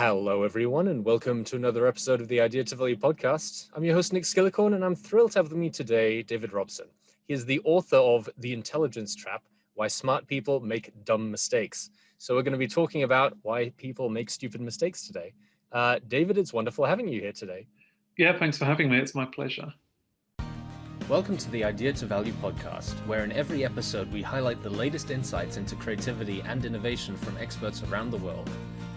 Hello, everyone, and welcome to another episode of the Idea to Value podcast. I'm your host, Nick Skillicorn, and I'm thrilled to have with me today David Robson. He is the author of The Intelligence Trap, Why Smart People Make Dumb Mistakes. So we're going to be talking about why people make stupid mistakes today. David, it's wonderful having you here today. Yeah, thanks for having me. It's my pleasure. Welcome to the Idea to Value podcast, where in every episode we highlight the latest insights into creativity and innovation from experts around the world.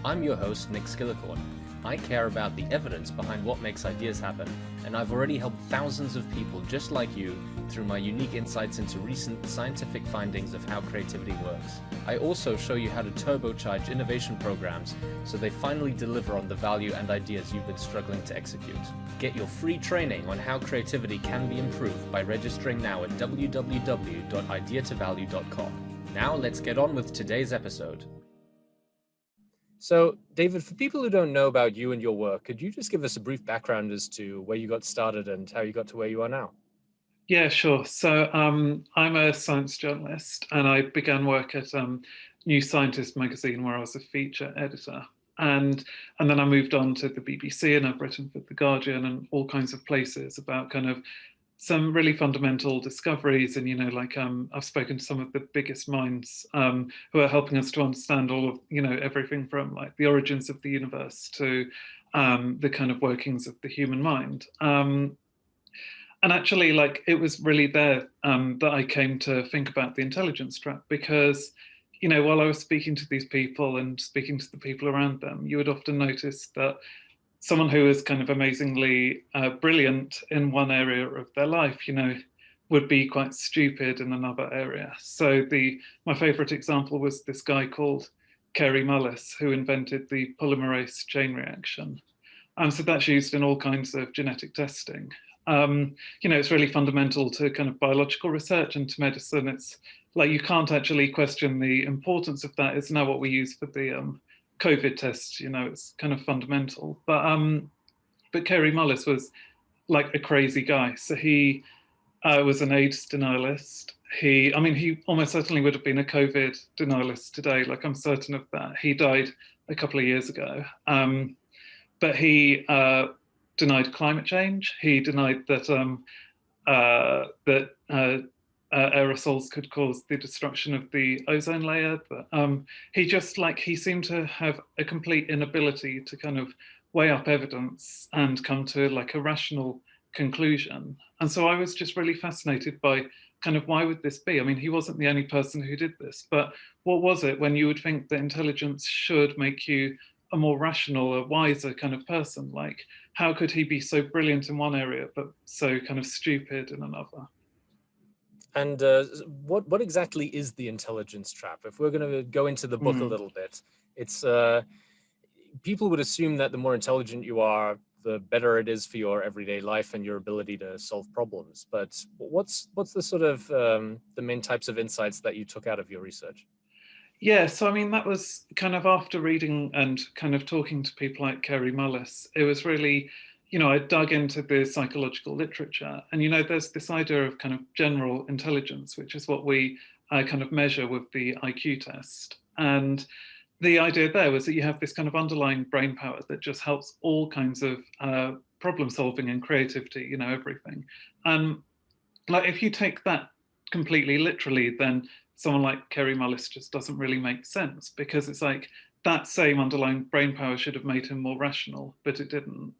I'm your host, Nick Skillicorn. I care about the evidence behind what makes ideas happen, and I've already helped thousands of people just like you through my unique insights into recent scientific findings of how creativity works. I also show you how to turbocharge innovation programs so they finally deliver on the value and ideas you've been struggling to execute. Get your free training on how creativity can be improved by registering now at www.ideatovalue.com. Now let's get on with today's episode. So, David, for people who don't know about you and your work, could you just give us a brief background as to where you got started and how you got to where you are now? Yeah, sure. So I'm a science journalist, and I began work at New Scientist magazine, where I was a feature editor. And then I moved on to the BBC, and I've written for The Guardian and all kinds of places about kind of some really fundamental discoveries. And, I've spoken to some of the biggest minds who are helping us to understand all of, everything from like the origins of the universe to the kind of workings of the human mind. And actually, like, it was really there that I came to think about the intelligence trap, because, while I was speaking to these people and speaking to the people around them, you would often notice that someone who is kind of amazingly brilliant in one area of their life, would be quite stupid in another area. So my favorite example was this guy called Kary Mullis, who invented the polymerase chain reaction. So that's used in all kinds of genetic testing. It's really fundamental to kind of biological research and to medicine. It's like you can't actually question the importance of that. It's now what we use for the COVID tests. It's kind of fundamental. But Kary Mullis was like a crazy guy. So he was an AIDS denialist. He almost certainly would have been a COVID denialist today. Like, I'm certain of that. He died a couple of years ago. But he denied climate change. He denied that aerosols could cause the destruction of the ozone layer. But he seemed to have a complete inability to kind of weigh up evidence and come to like a rational conclusion. And so I was just really fascinated by kind of, why would this be? I mean, he wasn't the only person who did this, but what was it when you would think that intelligence should make you a more rational, a wiser kind of person? Like, how could he be so brilliant in one area but so kind of stupid in another? And what exactly is the intelligence trap? If we're going to go into the book a little bit, it's people would assume that the more intelligent you are, the better it is for your everyday life and your ability to solve problems. But what's the sort of the main types of insights that you took out of your research? Yeah, so I mean, that was kind of after reading and kind of talking to people like Kary Mullis. It was really, I dug into the psychological literature, and there's this idea of kind of general intelligence, which is what we kind of measure with the IQ test. And the idea there was that you have this kind of underlying brain power that just helps all kinds of problem solving and creativity, everything. And like, if you take that completely literally, then someone like Kary Mullis just doesn't really make sense, because it's like that same underlying brain power should have made him more rational, but it didn't.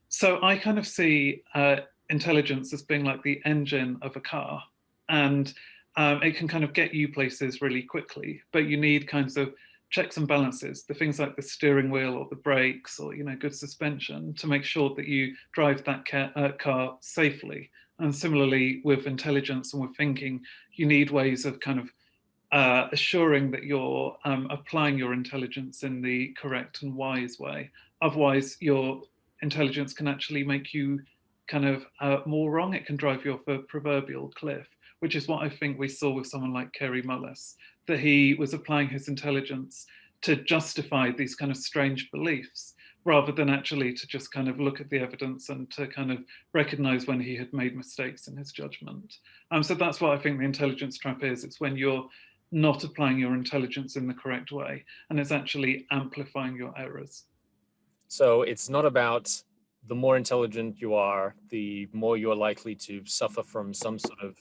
So I kind of see intelligence as being like the engine of a car, and it can kind of get you places really quickly, but you need kinds of checks and balances, the things like the steering wheel or the brakes or good suspension, to make sure that you drive that car safely. And similarly with intelligence and with thinking, you need ways of kind of assuring that you're applying your intelligence in the correct and wise way. Otherwise, your intelligence can actually make you kind of more wrong. It can drive you off a proverbial cliff, which is what I think we saw with someone like Kary Mullis, that he was applying his intelligence to justify these kind of strange beliefs, rather than actually to just kind of look at the evidence and to kind of recognize when he had made mistakes in his judgment. So that's what I think the intelligence trap is. It's when you're not applying your intelligence in the correct way, and it's actually amplifying your errors. So it's not about the more intelligent you are, the more you're likely to suffer from some sort of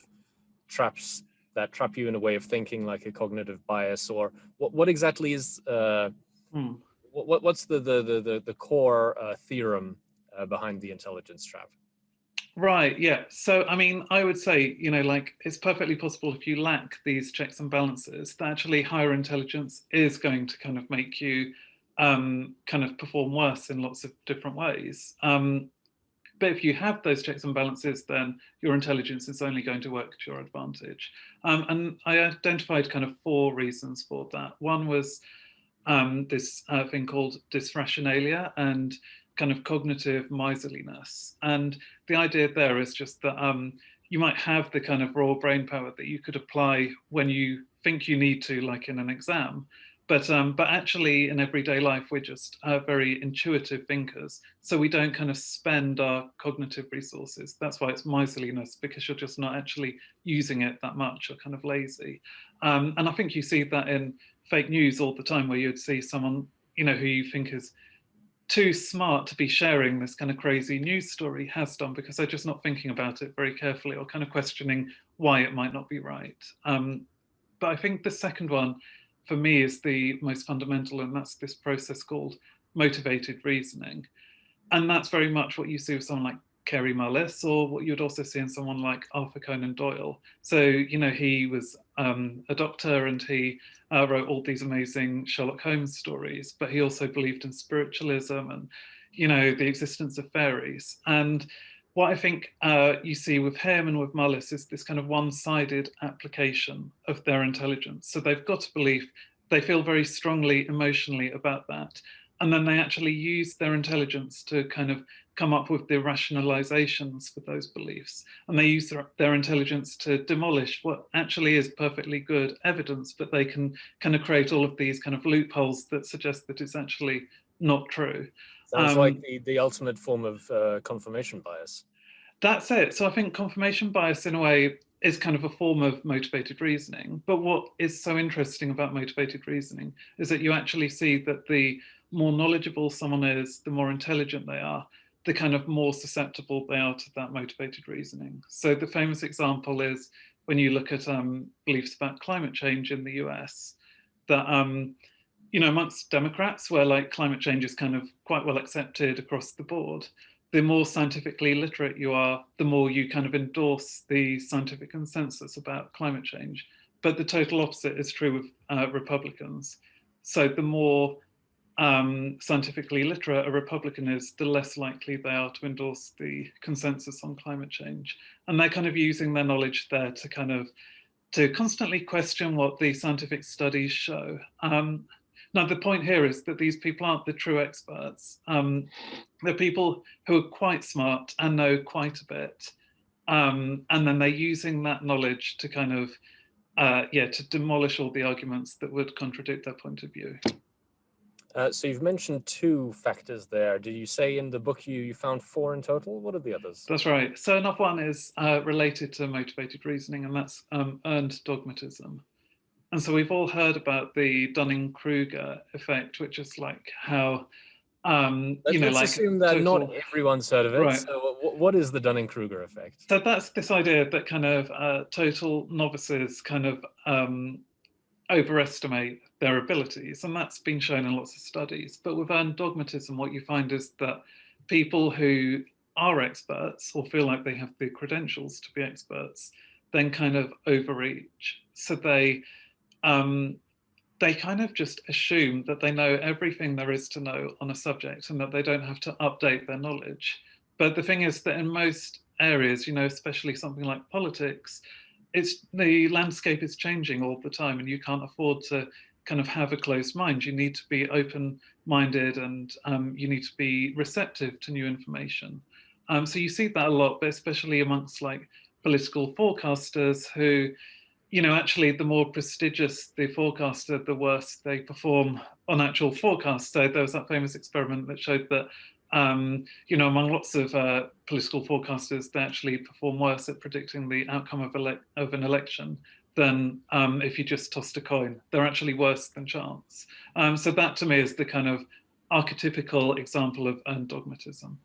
traps that trap you in a way of thinking, like a cognitive bias, or what exactly is what's the core theorem behind the intelligence trap? Right, yeah. So, I mean, I would say, like, it's perfectly possible if you lack these checks and balances, that actually higher intelligence is going to kind of make you kind of perform worse in lots of different ways. But if you have those checks and balances, then your intelligence is only going to work to your advantage. And I identified kind of 4 reasons for that. One was this thing called dysrationalia and kind of cognitive miserliness. And the idea there is just that you might have the kind of raw brain power that you could apply when you think you need to, like in an exam. But actually in everyday life, we're just very intuitive thinkers. So we don't kind of spend our cognitive resources. That's why it's miserliness, because you're just not actually using it that much. You're kind of lazy. And I think you see that in fake news all the time, where you'd see someone, who you think is too smart to be sharing this kind of crazy news story has done, because they're just not thinking about it very carefully or kind of questioning why it might not be right. But I think the second one for me is the most fundamental, and that's this process called motivated reasoning. And that's very much what you see with someone like Kerry Mullis, or what you'd also see in someone like Arthur Conan Doyle. So, he was a doctor, and he wrote all these amazing Sherlock Holmes stories, but he also believed in spiritualism and, the existence of fairies. And what I think you see with him and with Mullis is this kind of one-sided application of their intelligence. So they've got a belief, they feel very strongly emotionally about that, and then they actually use their intelligence to kind of come up with the rationalizations for those beliefs. And they use their intelligence to demolish what actually is perfectly good evidence, but they can kind of create all of these kind of loopholes that suggest that it's actually not true. Sounds like the ultimate form of confirmation bias. That's it. So I think confirmation bias, in a way, is kind of a form of motivated reasoning. But what is so interesting about motivated reasoning is that you actually see that the more knowledgeable someone is, the more intelligent they are, the kind of more susceptible they are to that motivated reasoning. So the famous example is when you look at beliefs about climate change in the US, that amongst Democrats, where like climate change is kind of quite well accepted across the board, the more scientifically literate you are, the more you kind of endorse the scientific consensus about climate change. But the total opposite is true with Republicans. So the more scientifically literate a Republican is, the less likely they are to endorse the consensus on climate change. And they're kind of using their knowledge there to constantly question what the scientific studies show. Now, the point here is that these people aren't the true experts. They're people who are quite smart and know quite a bit. And then they're using that knowledge to kind of, to demolish all the arguments that would contradict their point of view. So you've mentioned 2 factors there. Did you say in the book you found 4 in total? What are the others? That's right. So another one is related to motivated reasoning, and that's earned dogmatism. And so we've all heard about the Dunning Kruger effect, which is like how, let's assume that not everyone's heard of it. Right. So what is the Dunning Kruger effect? So that's this idea that kind of total novices kind of overestimate their abilities. And that's been shown in lots of studies. But with earned dogmatism, what you find is that people who are experts or feel like they have the credentials to be experts then kind of overreach. So they kind of just assume that they know everything there is to know on a subject and that they don't have to update their knowledge. But the thing is that in most areas, especially something like politics, the landscape is changing all the time, and you can't afford to kind of have a closed mind. You need to be open-minded, and you need to be receptive to new information. So you see that a lot, but especially amongst like political forecasters who, actually the more prestigious the forecaster, the worse they perform on actual forecasts. So there was that famous experiment that showed that, among lots of political forecasters, they actually perform worse at predicting the outcome of an election than if you just tossed a coin. They're actually worse than chance. So that to me is the kind of archetypical example of earned dogmatism.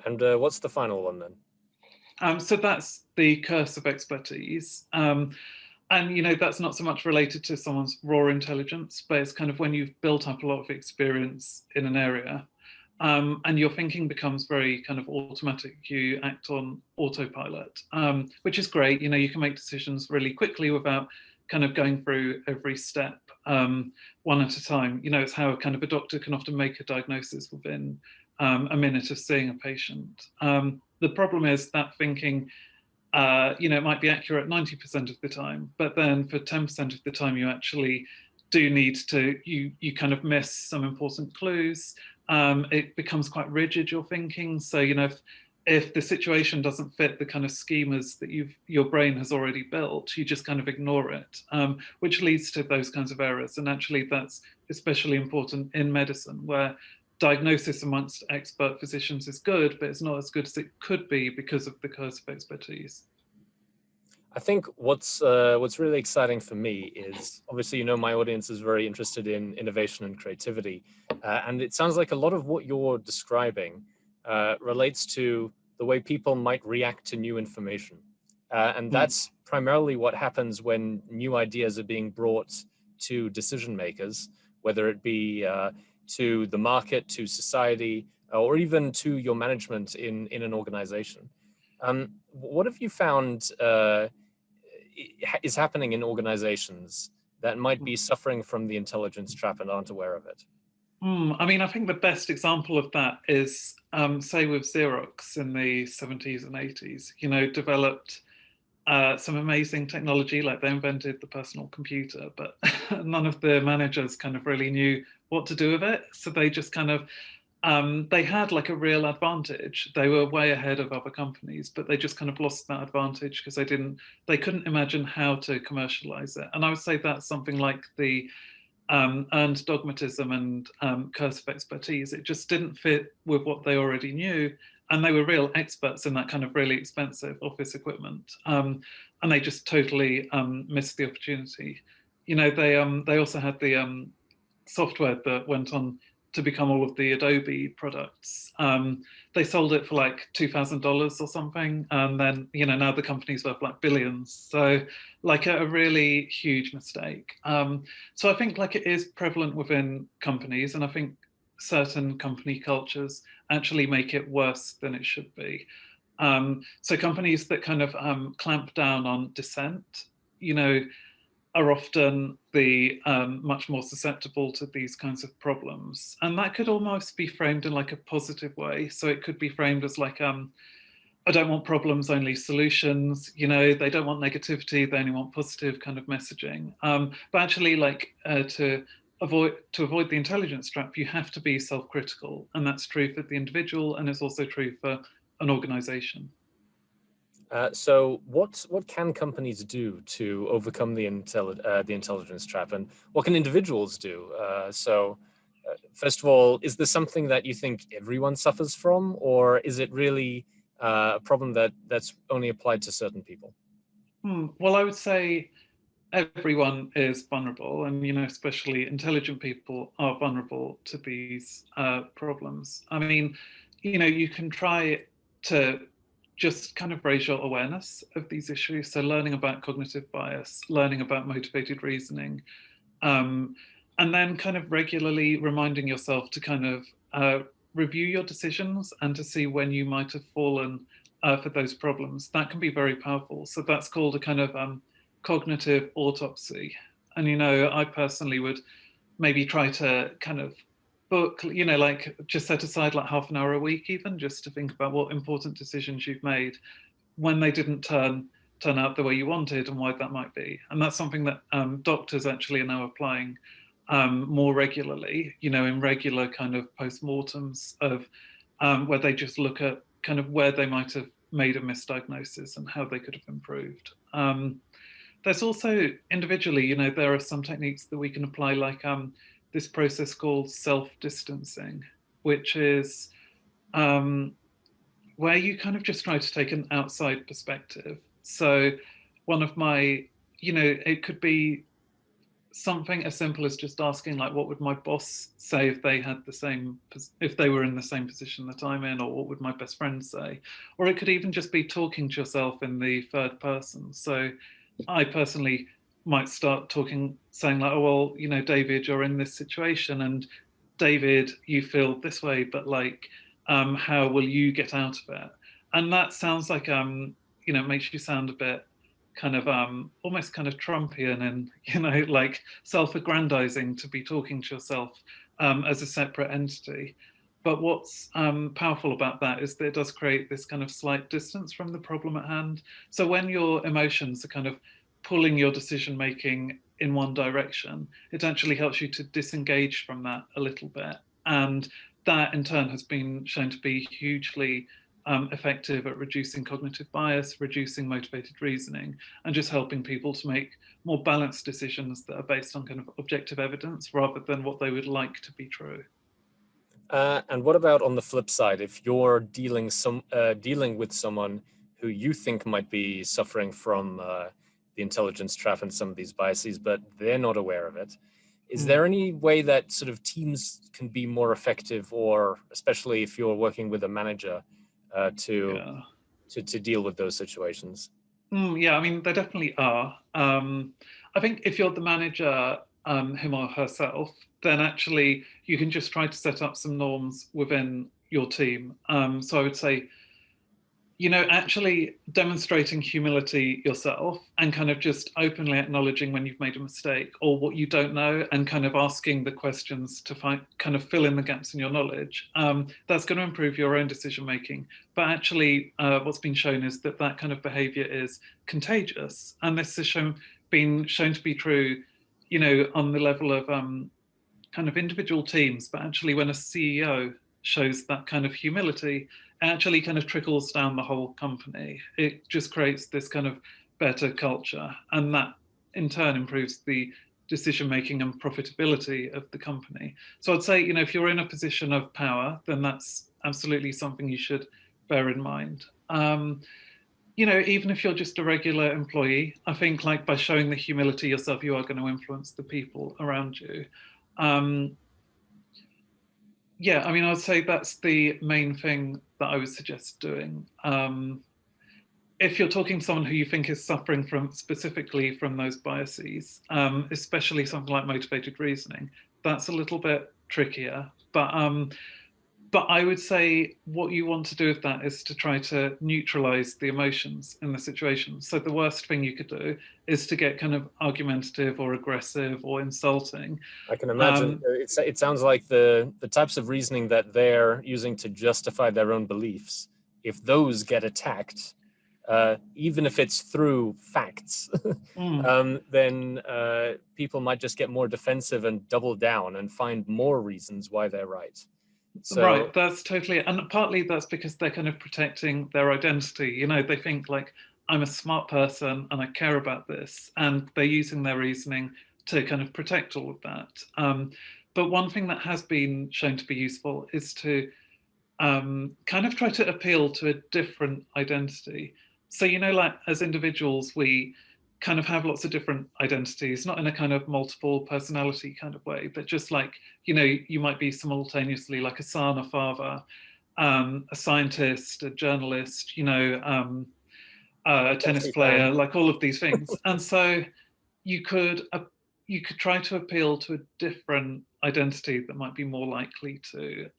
And what's the final one then? So that's the curse of expertise. And, you know, that's not so much related to someone's raw intelligence, but it's kind of when you've built up a lot of experience in an area, and your thinking becomes very kind of automatic. You act on autopilot, which is great. You know, you can make decisions really quickly without kind of going through every step one at a time. You know, it's how kind of a doctor can often make a diagnosis within a minute of seeing a patient. The problem is that thinking, you know, it might be accurate 90% of the time, but then for 10% of the time, you actually do need to, you kind of miss some important clues. It becomes quite rigid, your thinking. So, you know, if the situation doesn't fit the kind of schemas that your brain has already built, you just kind of ignore it, which leads to those kinds of errors. And actually, that's especially important in medicine, where diagnosis amongst expert physicians is good, but it's not as good as it could be because of the curse of expertise. I think what's really exciting for me is, obviously, you know, my audience is very interested in innovation and creativity, and it sounds like a lot of what you're describing relates to the way people might react to new information, and that's primarily what happens when new ideas are being brought to decision makers, whether it be to the market, to society, or even to your management in an organization. What have you found is happening in organizations that might be suffering from the intelligence trap and aren't aware of it? I mean, I think the best example of that is, say, with Xerox in the 70s and 80s, you know, developed some amazing technology, like they invented the personal computer, but none of the managers kind of really knew what to do with it. So they just kind of, they had like a real advantage. They were way ahead of other companies, but they just kind of lost that advantage because they couldn't imagine how to commercialize it. And I would say that's something like the earned dogmatism and curse of expertise. It just didn't fit with what they already knew. And they were real experts in that kind of really expensive office equipment. And they just totally missed the opportunity. You know, they also had the software that went on to become all of the Adobe products. They sold it for like $2,000 or something, and then, you know, now the company's worth like billions. So like a really huge mistake. So I think like it is prevalent within companies, and I think certain company cultures actually make it worse than it should be. So companies that kind of clamp down on dissent, you know, are often the much more susceptible to these kinds of problems. And that could almost be framed in like a positive way. So it could be framed as like, I don't want problems, only solutions. You know, they don't want negativity, they only want positive kind of messaging. But actually, like to avoid the intelligence trap, you have to be self-critical, and that's true for the individual, and it's also true for an organization. So what can companies do to overcome the intelligence trap, and what can individuals do? First of all, is this something that you think everyone suffers from, or is it really a problem that's only applied to certain people? Well, I would say everyone is vulnerable, and, you know, especially intelligent people are vulnerable to these problems. I mean, you know, you can try to just kind of raise your awareness of these issues. So learning about cognitive bias, learning about motivated reasoning, and then kind of regularly reminding yourself to kind of review your decisions and to see when you might have fallen for those problems. That can be very powerful. So that's called a kind of cognitive autopsy. And, you know, I personally would maybe try to kind of book, you know, like just set aside like half an hour a week, even just to think about what important decisions you've made when they didn't turn out the way you wanted and why that might be. And that's something that doctors actually are now applying more regularly, you know, in regular kind of postmortems of where they just look at kind of where they might have made a misdiagnosis and how they could have improved. There's also individually, you know, there are some techniques that we can apply, like this process called self-distancing, which is where you kind of just try to take an outside perspective. So one of my it could be something as simple as just asking, like, what would my boss say if they were in the same position that I'm in, or what would my best friend say? Or it could even just be talking to yourself in the third person. So I personally might start talking, saying like, oh, well, David, you're in this situation, and David, you feel this way, but like, how will you get out of it? And that sounds like, it makes you sound a bit kind of almost kind of Trumpian, and like self-aggrandizing to be talking to yourself as a separate entity. But what's powerful about that is that it does create this kind of slight distance from the problem at hand. So when your emotions are kind of pulling your decision making in one direction, it actually helps you to disengage from that a little bit, and that in turn has been shown to be hugely effective at reducing cognitive bias, reducing motivated reasoning, and just helping people to make more balanced decisions that are based on kind of objective evidence rather than what they would like to be true. And what about on the flip side, if you're dealing with someone who you think might be suffering from the intelligence trap and some of these biases, but they're not aware of it? Is there any way that sort of teams can be more effective, or especially if you're working with a manager, to deal with those situations? Yeah, I mean, there definitely are. I think if you're the manager, him or herself, then actually you can just try to set up some norms within your team. So I would say, actually demonstrating humility yourself and kind of just openly acknowledging when you've made a mistake or what you don't know, and kind of asking the questions to kind of fill in the gaps in your knowledge. That's going to improve your own decision making. But actually, what's been shown is that that kind of behavior is contagious, and this has been shown to be true, on the level of kind of individual teams. But actually, when a CEO shows that kind of humility, it actually kind of trickles down the whole company. It just creates this kind of better culture, and that in turn improves the decision making and profitability of the company. So I'd say, if you're in a position of power, then that's absolutely something you should bear in mind. Even if you're just a regular employee, I think like by showing the humility yourself, you are going to influence the people around you. Yeah, I mean, I would say that's the main thing that I would suggest doing. If you're talking to someone who you think is suffering specifically from those biases, especially something like motivated reasoning, that's a little bit trickier. But I would say what you want to do with that is to try to neutralize the emotions in the situation. So the worst thing you could do is to get kind of argumentative or aggressive or insulting. I can imagine it sounds like the types of reasoning that they're using to justify their own beliefs, if those get attacked, even if it's through facts, then people might just get more defensive and double down and find more reasons why they're right. So, right, that's totally, and partly that's because they're kind of protecting their identity. They think like, I'm a smart person and I care about this, and they're using their reasoning to kind of protect all of that. But one thing that has been shown to be useful is to kind of try to appeal to a different identity. So, like as individuals, we kind of have lots of different identities, not in a kind of multiple personality kind of way, but just like, you might be simultaneously like a son, a father, a scientist, a journalist, a tennis player, like all of these things. And so you could try to appeal to a different identity that might be more likely to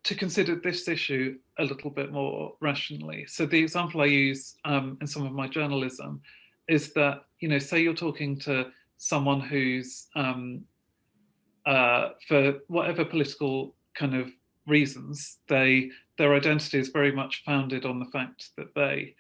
consider this issue a little bit more rationally. So the example I use in some of my journalism is that, say you're talking to someone who's, for whatever political kind of reasons, their identity is very much founded on the fact that they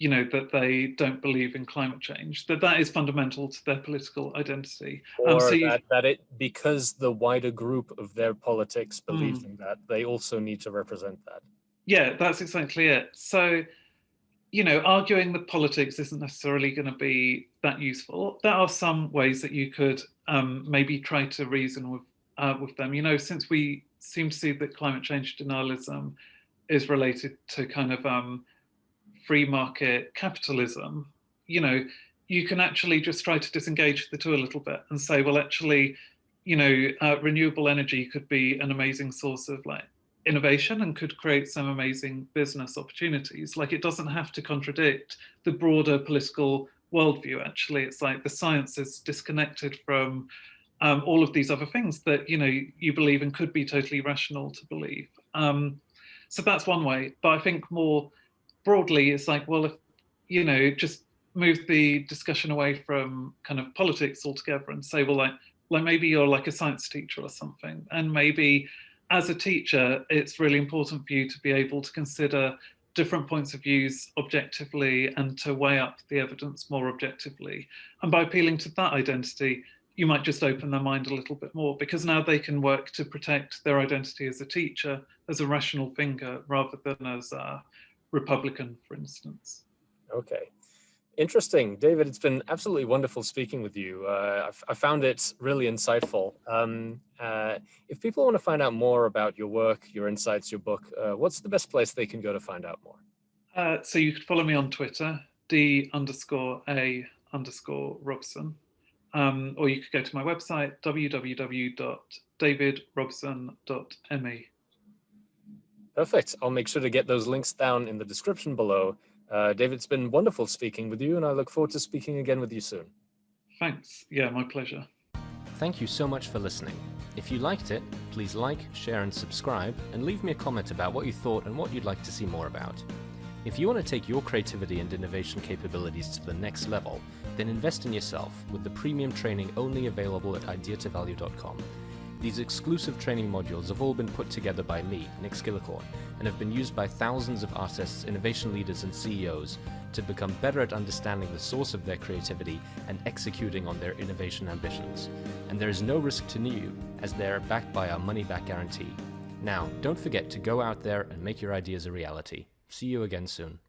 that they don't believe in climate change, that is fundamental to their political identity. Or that it, because the wider group of their politics believes in that, they also need to represent that. Yeah, that's exactly it. So, arguing with politics isn't necessarily going to be that useful. There are some ways that you could maybe try to reason with them. Since we seem to see that climate change denialism is related to kind of free market capitalism, you can actually just try to disengage the two a little bit and say, well, actually, renewable energy could be an amazing source of innovation and could create some amazing business opportunities. It doesn't have to contradict the broader political worldview. Actually, it's the science is disconnected from all of these other things that you believe and could be totally rational to believe. So that's one way. But I think more broadly, it's well, if just move the discussion away from kind of politics altogether and say, well, maybe you're a science teacher or something, and maybe as a teacher, it's really important for you to be able to consider different points of views objectively and to weigh up the evidence more objectively. And by appealing to that identity, you might just open their mind a little bit more, because now they can work to protect their identity as a teacher, as a rational thinker, rather than as a Republican, for instance. Okay. Interesting. David, it's been absolutely wonderful speaking with you. I found it really insightful. If people want to find out more about your work, your insights, your book, what's the best place they can go to find out more? So you could follow me on Twitter, D_A_Robson. Or you could go to my website, www.davidrobson.me. Perfect. I'll make sure to get those links down in the description below. David, it's been wonderful speaking with you, and I look forward to speaking again with you soon. Thanks. Yeah, my pleasure. Thank you so much for listening. If you liked it, please like, share, and subscribe, and leave me a comment about what you thought and what you'd like to see more about. If you want to take your creativity and innovation capabilities to the next level, then invest in yourself with the premium training only available at ideatovalue.com. These exclusive training modules have all been put together by me, Nick Skillicorn, and have been used by thousands of artists, innovation leaders, and CEOs to become better at understanding the source of their creativity and executing on their innovation ambitions. And there is no risk to you, as they're backed by our money-back guarantee. Now, don't forget to go out there and make your ideas a reality. See you again soon.